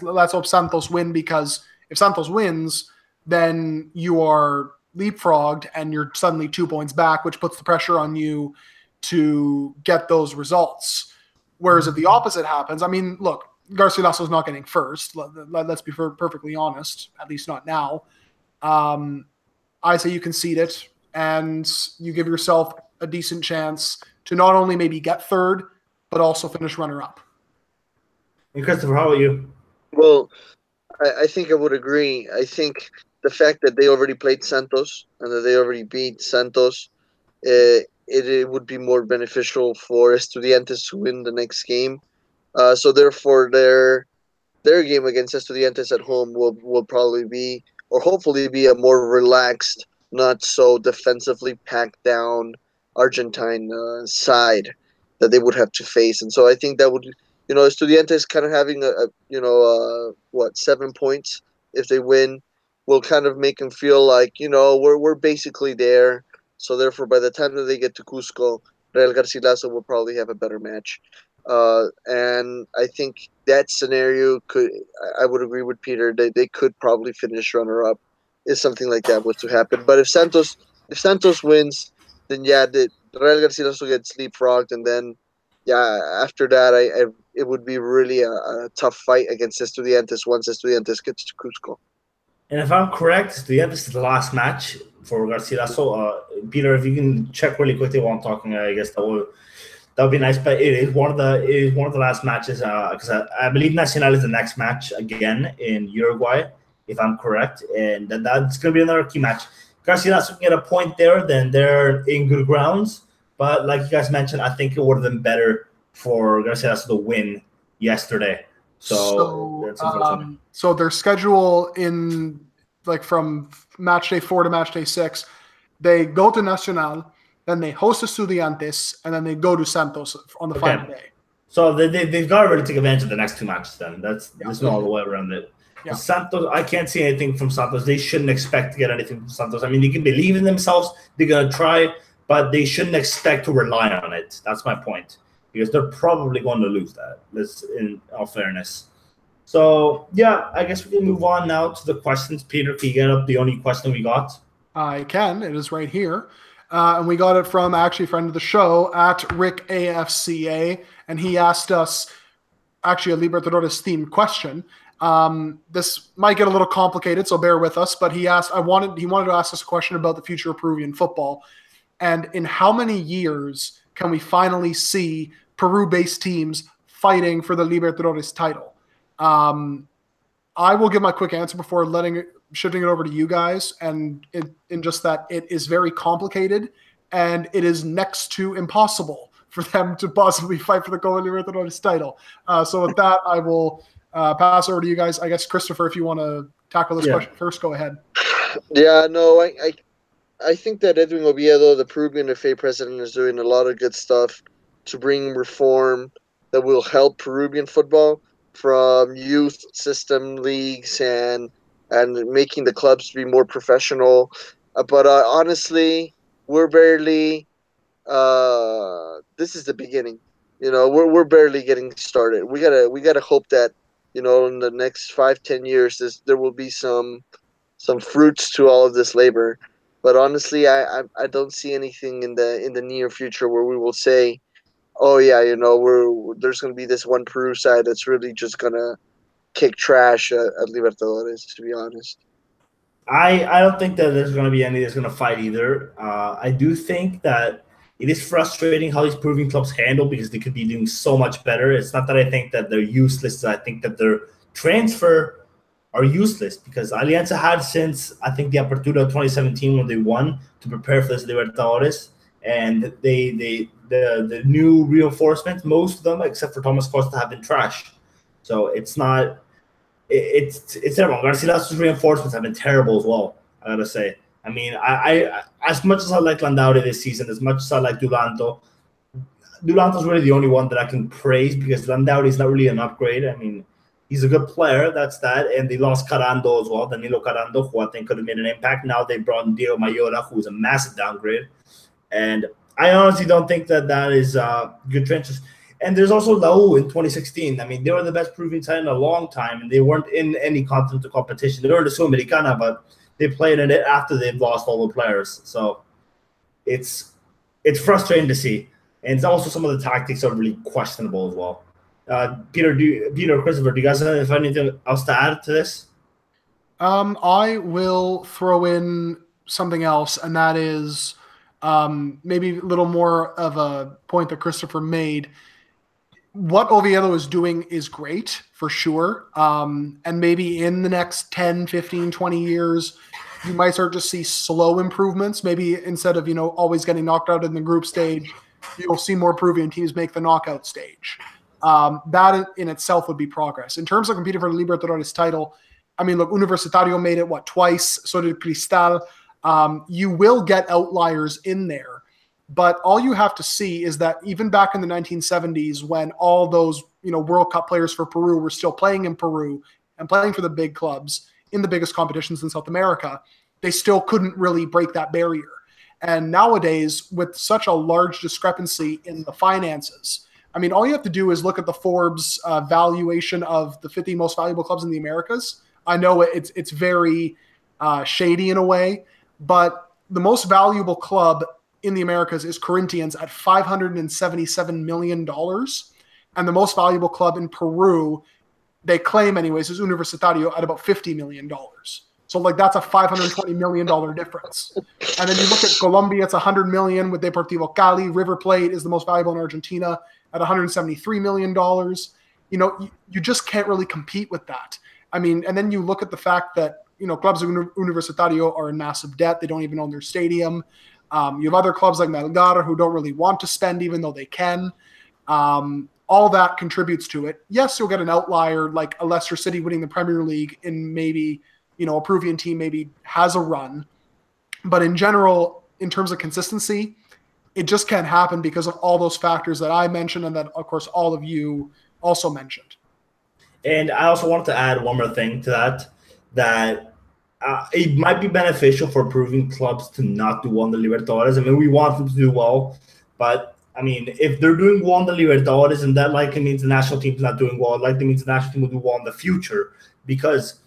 let's hope Santos win, because if Santos wins, then you are leapfrogged and you're suddenly 2 points back, which puts the pressure on you to get those results. Whereas if the opposite happens, look, Garcilaso's not getting first. Let's be perfectly honest, at least not now. I say you concede it and you give yourself a decent chance to not only maybe get third, but also finish runner-up. And Christopher, how about you? Well, I think I would agree. I think the fact that they already played Santos and that they already beat Santos, it would be more beneficial for Estudiantes to win the next game. So therefore, their game against Estudiantes at home will probably be, or hopefully be, a more relaxed, not so defensively packed down Argentine side that they would have to face. And so I think that would, Estudiantes kind of having what, 7 points if they win, will kind of make them feel like, we're basically there. So therefore, by the time that they get to Cusco, Real Garcilaso will probably have a better match. And I think that scenario could, I would agree with Peter, they could probably finish runner up if something like that was to happen. But if Santos wins, then yeah, the Real Garcilaso gets leapfrogged, and then yeah, after that, it would be really a tough fight against Estudiantes once Estudiantes gets to Cusco. And if I'm correct, this is the last match for Garcilaso. Peter, if you can check really quickly while I'm talking, I guess that would be nice. But it is one of the last matches because I believe Nacional is the next match again in Uruguay, if I'm correct, and that's going to be another key match. Garcilaso can get a point there, then they're in good grounds. But like you guys mentioned, I think it would have been better for Garcilaso to win yesterday. So their schedule from match day 4 to match day 6, they go to Nacional, then they host Estudiantes, and then they go to Santos on the final day. So they've got to really take advantage of the next 2 matches then. There's no other way around it. Yeah. Santos, I can't see anything from Santos. They shouldn't expect to get anything from Santos. I mean, they can believe in themselves. They're going to try, but they shouldn't expect to rely on it. That's my point. Because they're probably going to lose that, in all fairness. So, yeah, I guess we can move on now to the questions. Peter, can you get up the only question we got? I can. It is right here. And we got it from actually a friend of the show at Rick AFCA, and he asked us actually a Libertadores themed question. This might get a little complicated, so bear with us. But he wanted to ask us a question about the future of Peruvian football, and in how many years can we finally see Peru-based teams fighting for the Libertadores title? I will give my quick answer before shifting it over to you guys, and in just that it is very complicated and it is next to impossible for them to possibly fight for the Copa Libertadores title. So with that, I will pass over to you guys. I guess, Christopher, if you want to tackle this question first, go ahead. Yeah, no, I think that Edwin Oviedo, the Peruvian FA president, is doing a lot of good stuff to bring reform that will help Peruvian football, from youth system leagues and making the clubs be more professional. But honestly, we're barely. This is the beginning. We're barely getting started. We gotta hope that in the next 5-10 years there will be some fruits to all of this labor. But honestly, I don't see anything in the near future where we will say, oh yeah, there's going to be this one Peru side that's really just going to kick trash at Libertadores, to be honest. I don't think that there's going to be any that's going to fight either. I do think that it is frustrating how these Peruvian clubs handle, because they could be doing so much better. It's not that I think that they're useless. I think that their transfer are useless, because Alianza had, since I think the Apertura of 2017 when they won, to prepare for this Libertadores, and the new reinforcements, most of them except for Thomas Costa, have been trash. So it's not. It's terrible. Garcilaso's reinforcements have been terrible as well, I gotta say. I mean, I as much as I like Landaude this season, as much as I like Duranto's really the only one that I can praise, because Landaude is not really an upgrade. I mean, he's a good player, that's that. And they lost Carando as well, Danilo Carando, who I think could have made an impact. Now they brought in Diego Mayora, who's a massive downgrade. And I honestly don't think that is good transfers. And there's also Lau in 2016. I mean, they were the best Peruvian side in a long time, and they weren't in any continental competition. They were in the Sudamericana, but they played in it after they've lost all the players. So it's frustrating to see. And it's also some of the tactics are really questionable as well. Peter, Christopher, do you guys have anything else to add to this? I will throw in something else, and that is maybe a little more of a point that Christopher made. what Oviedo is doing is great for sure. And maybe in the next 10, 15, 20 years, you might start to see slow improvements. Maybe instead of, always getting knocked out in the group stage, you'll see more Peruvian teams make the knockout stage. That in itself would be progress. In terms of competing for the Libertadores title, I mean, look, Universitario made it, twice? So did Cristal. You will get outliers in there. But all you have to see is that even back in the 1970s, when all those World Cup players for Peru were still playing in Peru and playing for the big clubs in the biggest competitions in South America, they still couldn't really break that barrier. And nowadays, with such a large discrepancy in the finances, I mean, all you have to do is look at the Forbes valuation of the 50 most valuable clubs in the Americas. I know it's very shady in a way, but the most valuable club in the Americas is Corinthians at $577 million. And the most valuable club in Peru, they claim anyways, is Universitario at about $50 million. So that's a $520 million difference. And then you look at Colombia, it's $100 million with Deportivo Cali. River Plate is the most valuable in Argentina at $173 million. You just can't really compete with that. I mean, and then you look at the fact that, clubs of Universitario are in massive debt. They don't even own their stadium. You have other clubs like Melgar who don't really want to spend even though they can. All that contributes to it. Yes, you'll get an outlier like a Leicester City winning the Premier League in maybe, a Peruvian team maybe has a run. But in general, in terms of consistency, it just can't happen because of all those factors that I mentioned and that, of course, all of you also mentioned. And I also wanted to add one more thing to that it might be beneficial for Peruvian clubs to not do well in the Libertadores. I mean, we want them to do well, but I mean, if they're doing well in the Libertadores, and that likely means the national team's not doing well, it likely means the national team will do well in the future. Because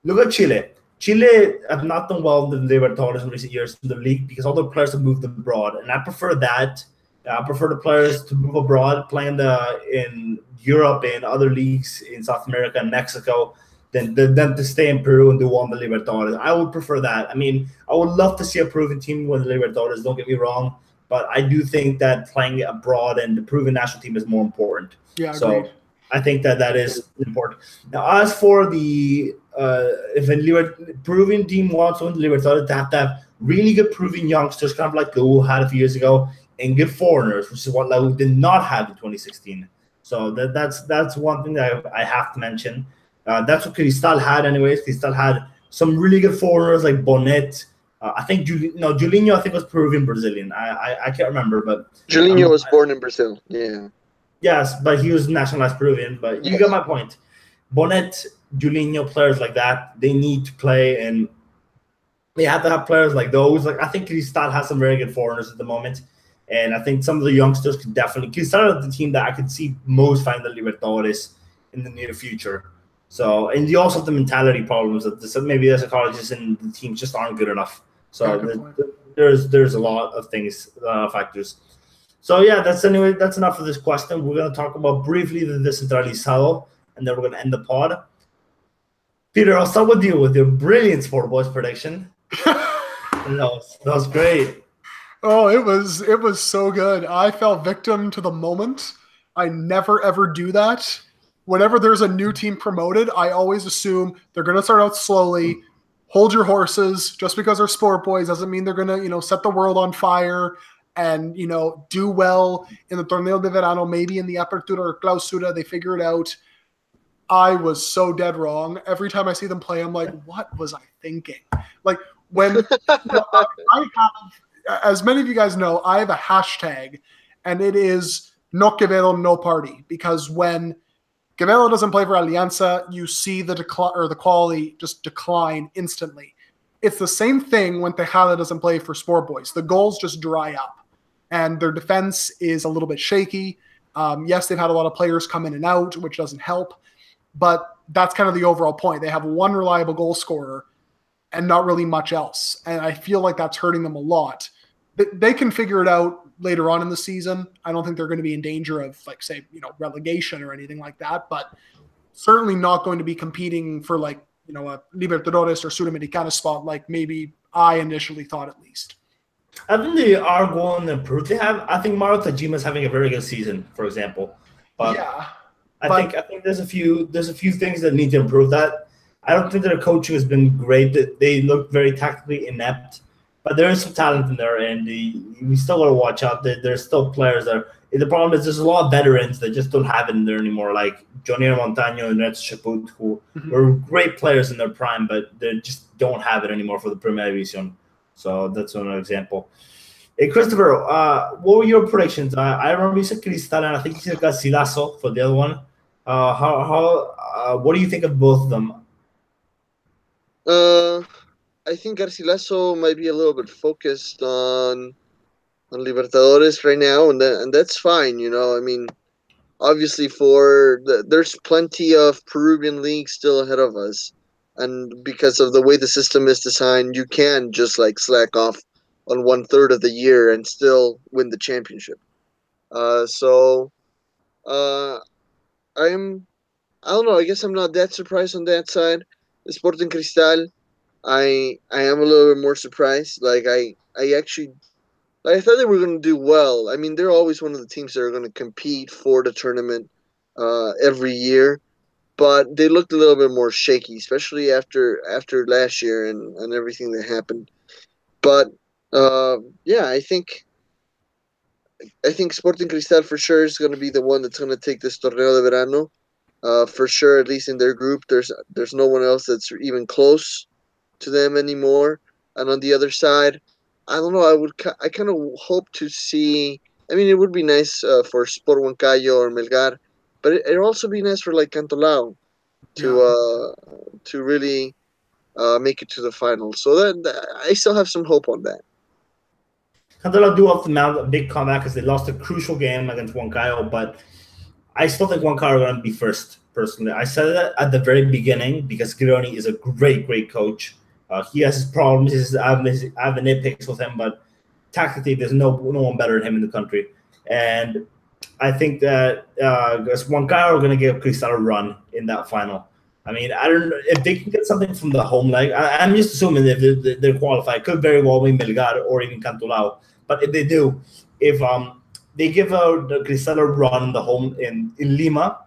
look at Chile. Chile have not done well in the Libertadores in recent years in the league because all the players have moved abroad, and I prefer that. I prefer the players to move abroad, play in Europe and other leagues in South America and Mexico, than to stay in Peru and do well in the Libertadores. I would prefer that. I mean, I would love to see a Peruvian team win the Libertadores, don't get me wrong, but I do think that playing abroad and the Peruvian national team is more important. Yeah, so I think that is important. Now, as for the if a Peruvian team wants to win the Libertadores, they have to have really good Peruvian youngsters, kind of like Lou had a few years ago, and good foreigners, which is what Lou did not have in 2016. So that's one thing that I have to mention. That's what Cristal had anyways. Cristal had some really good foreigners like Bonet. I think Julinho I think was Peruvian Brazilian. I can't remember, but Julinho was born in Brazil. Yeah. Yes, but he was nationalized Peruvian. But you got my point. Bonet, Julinho, players like that, they need to play, and they have to have players like those. Like I think Cristal has some very good foreigners at the moment, and I think some of the youngsters could definitely. Cristal is the team that I could see most find the Libertadores in the near future. So, and you also have the mentality problems that maybe the psychologists and the teams just aren't good enough. So there's a lot of things, factors. So yeah, that's enough for this question. We're going to talk about briefly the Descentralizado, and then we're going to end the pod. Peter, I'll start with you with your brilliant Sport Boys prediction. that was great. Oh, it was so good. I fell victim to the moment. I never ever do that. Whenever there's a new team promoted, I always assume they're going to start out slowly. Hold your horses. Just because they're Sport Boys doesn't mean they're going to, set the world on fire and, do well in the Torneo de Verano, maybe in the Apertura or Clausura. They figure it out. I was so dead wrong. Every time I see them play, I'm like, what was I thinking? Like when I have, as many of you guys know, I have a hashtag, and it is no Quevedo, no party, because when Quevedo doesn't play for Alianza, you see the decline or the quality just decline instantly. It's the same thing when Tejada doesn't play for Sport Boys. The goals just dry up, and their defense is a little bit shaky. Yes, they've had a lot of players come in and out, which doesn't help, but that's kind of the overall point. They have one reliable goal scorer and not really much else, and I feel like that's hurting them a lot. They can figure it out later on in the season. I don't think they're going to be in danger of, like, say, relegation or anything like that, but certainly not going to be competing for, like, a Libertadores or Sudamericana spot like maybe I initially thought, at least. I think they are going to improve. I think Mario Tajima's having a very good season, for example. But yeah. I think there's a few things that need to improve. That I don't think their coaching has been great. That they look very tactically inept, but there is some talent in there, and we still got to watch out. There's still players there. The problem is there's a lot of veterans that just don't have it in there anymore, like Johnny Montaño and Red Chaput, who were great players in their prime, but they just don't have it anymore for the Primera División. So that's another example. Hey, Christopher, what were your predictions? I remember you said Cristal, and I think you said Garcilaso for the other one. What do you think of both of them? I think Garcilaso might be a little bit focused on Libertadores right now, and that's fine. I mean, obviously there's plenty of Peruvian leagues still ahead of us, and because of the way the system is designed, you can just like slack off on 1/3 of the year and still win the championship. So I'm I don't know. I guess I'm not that surprised on that side. Sporting Cristal, I am a little bit more surprised. Like I actually I thought they were going to do well. I mean, they're always one of the teams that are going to compete for the tournament every year, but they looked a little bit more shaky, especially after last year and everything that happened. But yeah, I think Sporting Cristal for sure is going to be the one that's going to take this Torneo de Verano. For sure, at least in their group, there's no one else that's even close to them anymore. And on the other side, I don't know. I kind of hope to see. I mean, it would be nice for Sport Huancayo or Melgar, but it'd also be nice for like Cantolao to really make it to the final. So that I still have some hope on that. Cantolao do have to mount a big comeback because they lost a crucial game against Huancayo, but I still think Huancayo are going to be first. Personally, I said that at the very beginning because Gironi is a great coach. He has his problems. I have the nitpicks with him, but tactically, there's no one better than him in the country. And I think that Huancayo are going to give Cristal a run in that final. I mean, I don't know if they can get something from the home leg. I'm just assuming if they're qualified, could very well be Melgar or even Cantolao. But if they do, if they give the Cristal a run in the home in Lima,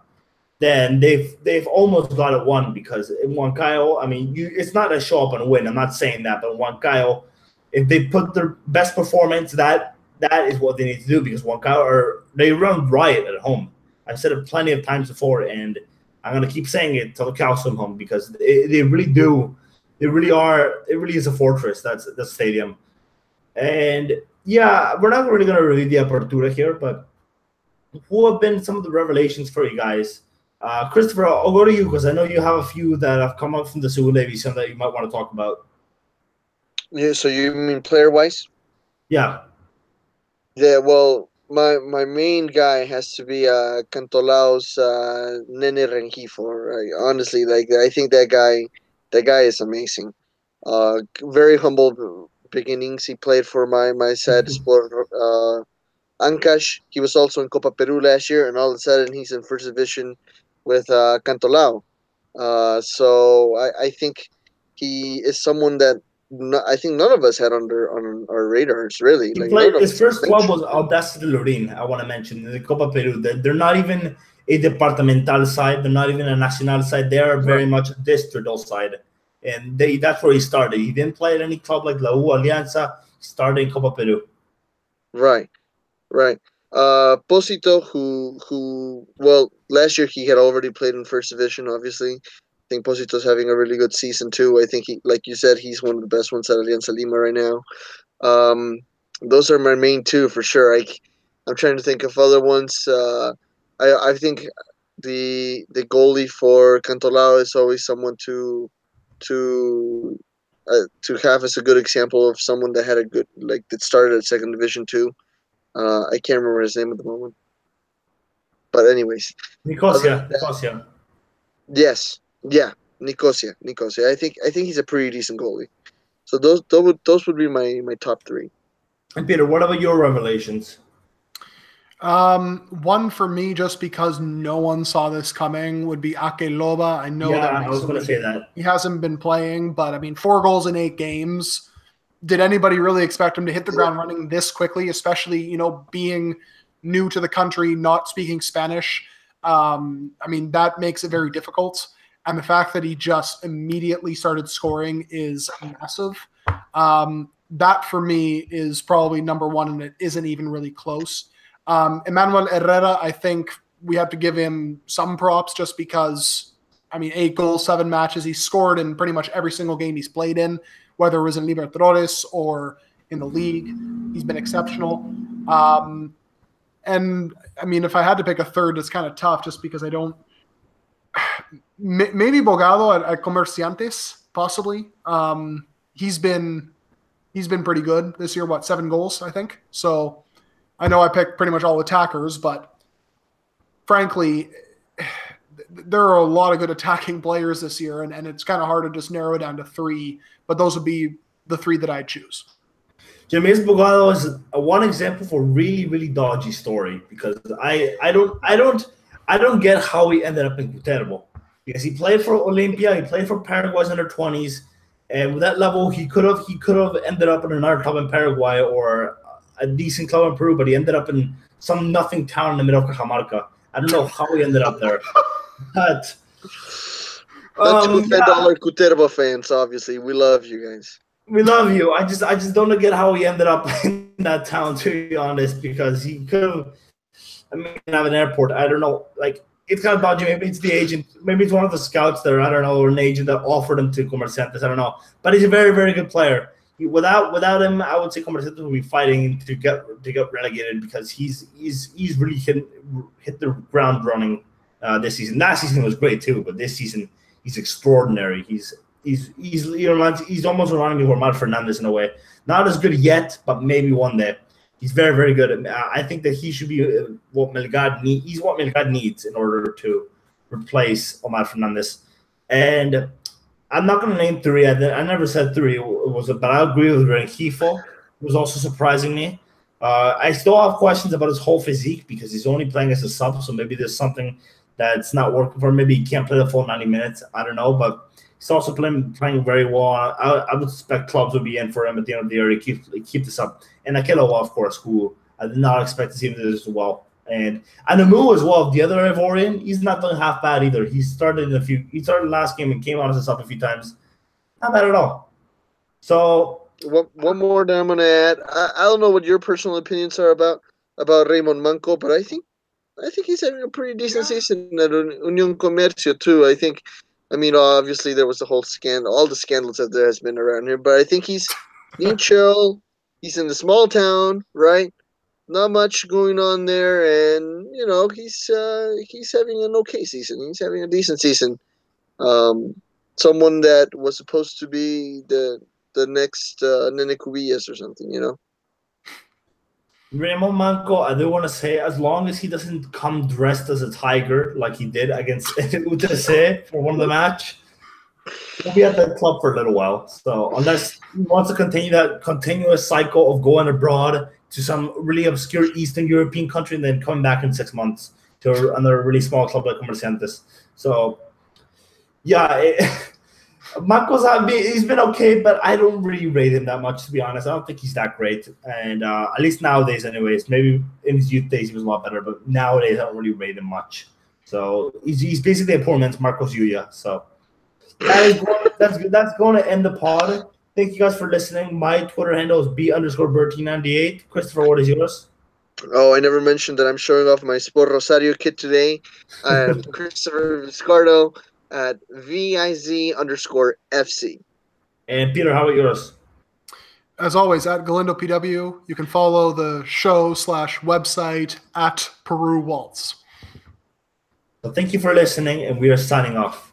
then they've almost got it won because in Huancayo, I mean, it's not a show up and win. I'm not saying that, but Huancayo, if they put their best performance, that is what they need to do because Huancayo they run riot at home. I've said it plenty of times before, and I'm gonna keep saying it till the cows come home because they really do. They really are. It really is a fortress. That's the stadium, and yeah, we're not really gonna review the Apertura here, but who have been some of the revelations for you guys? Christopher, I'll go to you because I know you have a few that have come up from the Segunda División that you might want to talk about. Yeah, so you mean player-wise? Yeah. Yeah, well, my main guy has to be Cantolao's Nene Rengifo. Right? Honestly, like I think that guy is amazing. Very humble beginnings. He played for my side sport Ancash. He was also in Copa Peru last year, and all of a sudden he's in first division with Cantolao. So I think he is someone that I think none of us had on our radars, really. He Like played, none of his us first club mentioned. was Audacity Lorin, I want to mention, in the Copa Peru. They're not even a departamental side. They're not even a nacional side. They are very much a distrital side. And that's where he started. He didn't play at any club like La U, Alianza. He started in Copa Peru. Right. Posito, who well, last year he had already played in first division. Obviously, I think Posito's having a really good season too. I think he, like you said, he's one of the best ones at Alianza Lima right now. Those are my main two for sure. I'm trying to think of other ones. I think the goalie for Cantolao is always someone to to have as a good example of someone that had a good that started at second division too. I can't remember his name at the moment. But anyways, Nicosia. Yes, yeah, Nicosia. I think he's a pretty decent goalie. So those would be my top three. And Peter, what about your revelations? One for me, just because no one saw this coming, would be Ake Loba. I know that I was going to say that he hasn't been playing, but I mean, 4 goals in 8 games. Did anybody really expect him to hit the ground running this quickly, especially, being new to the country, not speaking Spanish? I mean, that makes it very difficult. And the fact that he just immediately started scoring is massive. That for me is probably number one, and it isn't even really close. Emmanuel Herrera, I think we have to give him some props just because, I mean, 8 goals, 7 matches. He scored in pretty much every single game he's played in, whether it was in Libertadores or in the league. He's been exceptional. And I mean, if I had to pick a third, it's kind of tough just because I don't. Maybe Bogado at Comerciantes, possibly. He's been pretty good this year. 7 goals, I think. So I know I picked pretty much all attackers, but frankly, there are a lot of good attacking players this year, and it's kind of hard to just narrow it down to 3. But those would be the 3 that I'd choose. James Bogado is one example for really, really dodgy story because I don't get how he ended up in Cutervo, because he played for Olimpia, he played for Paraguay's under 20s, and with that level he could have ended up in another club in Paraguay or a decent club in Peru, but he ended up in some nothing town in the middle of Cajamarca. I don't know how he ended up there, but that's $10 Cutervo fans. Obviously, we love you guys. We love you. I just don't get how he ended up in that town, to be honest, because he could have. I mean, have an airport. I don't know. Like, it's kind of dodgy. Maybe it's the agent. Maybe it's one of the scouts there. I don't know, or an agent that offered him to Comerciantes. I don't know. But he's a very, very good player. Without him, I would say Comerciantes will be fighting to get relegated because he's really hit the ground running this season. Last season was great too, but this season he's extraordinary. He's almost reminding me of Omar Fernandez in a way. Not as good yet, but maybe one day. He's very, very good. I think that he should be what Melgar needs. He's what Melgar needs in order to replace Omar Fernandez. And I'm not going to name 3. I never said 3. But I agree with Rengifo. It was also surprising me. I still have questions about his whole physique because he's only playing as a sub, so maybe there's something that's not working for him. Maybe he can't play the full 90 minutes. I don't know, but he's also playing very well. I would suspect clubs will be in for him at the end of the year to keep this up. And Akelowa, of course, who I did not expect to see him do this as well. And Anamu as well, the other Ivorian, he's not doing half bad either. He started last game and came on as a sub a few times. Not bad at all. So one more that I'm going to add. I don't know what your personal opinions are about Raymond Manco, but I think he's having a pretty decent season at Unión Comercio too. I mean, obviously there was the whole scandal, all the scandals that there has been around here, but I think he's being chill. He's in a small town, right? Not much going on there, and he's having an okay season. He's having a decent season. Someone that was supposed to be the next Nene Cubillas or something, Raymond Manco, I do want to say, as long as he doesn't come dressed as a tiger like he did against UTC for one of the match, he'll be at that club for a little while. So unless he wants to continue that continuous cycle of going abroad to some really obscure Eastern European country and then coming back in 6 months to another really small club like Comerciantes. So, yeah, Marco's he's been okay, but I don't really rate him that much, to be honest. I don't think he's that great, and at least nowadays, anyways. Maybe in his youth days he was a lot better, but nowadays I don't really rate him much. So he's basically a poor man's Marcos Yuya. So that's going to end the pod. Thank you guys for listening. My Twitter handle is B_Bertie98. Christopher, what is yours? Oh, I never mentioned that I'm showing off my Sport Rosario kit today. I'm Christopher Vizcardo at VIZ_FC. And Peter, how about yours? As always, at Galindo PW. You can follow the show/website at Peru Waltz. So thank you for listening, and we are signing off.